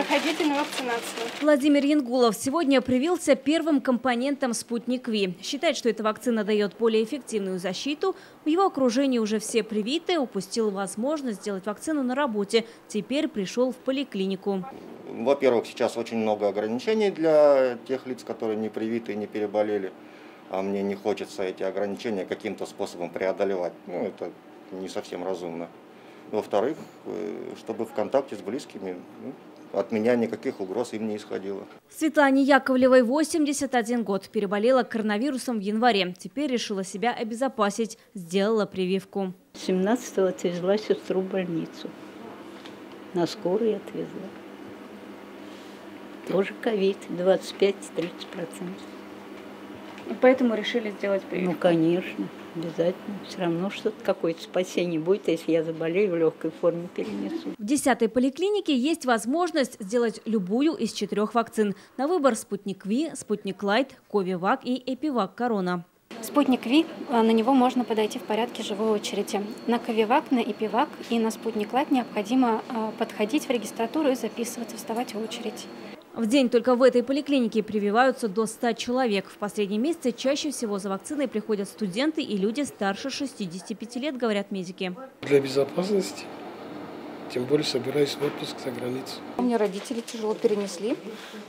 приходите на вакцинацию. Владимир Янгулов сегодня привился первым компонентом «Спутник Ви». Считает, что эта вакцина дает более эффективную защиту. В его окружении уже все привиты, упустил возможность сделать вакцину на работе. Теперь пришел в поликлинику. Во-первых, сейчас очень много ограничений для тех лиц, которые не привиты и не переболели. А мне не хочется эти ограничения каким-то способом преодолевать. Это не совсем разумно. Во-вторых, чтобы в контакте с близкими от меня никаких угроз им не исходило. Светлане Яковлевой 81 год. Переболела коронавирусом в январе. Теперь решила себя обезопасить. Сделала прививку. 17-го отвезла сестру в больницу. На скорую отвезла. Тоже ковид, 25-30%. Поэтому решили сделать прививку? Ну, конечно, обязательно. Все равно что-то какое-то спасение будет, если я заболею, в легкой форме перенесу. В 10-й поликлинике есть возможность сделать любую из 4 вакцин. На выбор «Спутник Ви», «Спутник Лайт», «Ковивак» и «Эпивак Корона». «Спутник Ви», на него можно подойти в порядке живой очереди. На «Ковивак», на «Эпивак» и на «Спутник Лайт» необходимо подходить в регистратуру и записываться, вставать в очередь. В день только в этой поликлинике прививаются до 100 человек. В последние месяцы чаще всего за вакциной приходят студенты и люди старше 65 лет, говорят медики. Для безопасности, тем более собираюсь в отпуск за границу. У меня родители тяжело перенесли.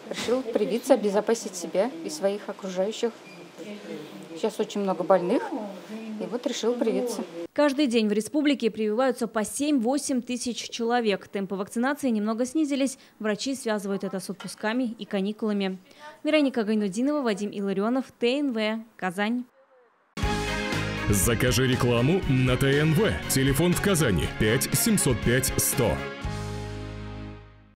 Решил привиться, обезопасить себя и своих окружающих. Сейчас очень много больных, и вот решил привиться. Каждый день в республике прививаются по 7-8 тысяч человек. Темпы вакцинации немного снизились. Врачи связывают это с отпусками и каникулами. Вероника Гайнудинова, Вадим Илларионов, ТНВ, Казань. Закажи рекламу на ТНВ. Телефон в Казани 5 705 100.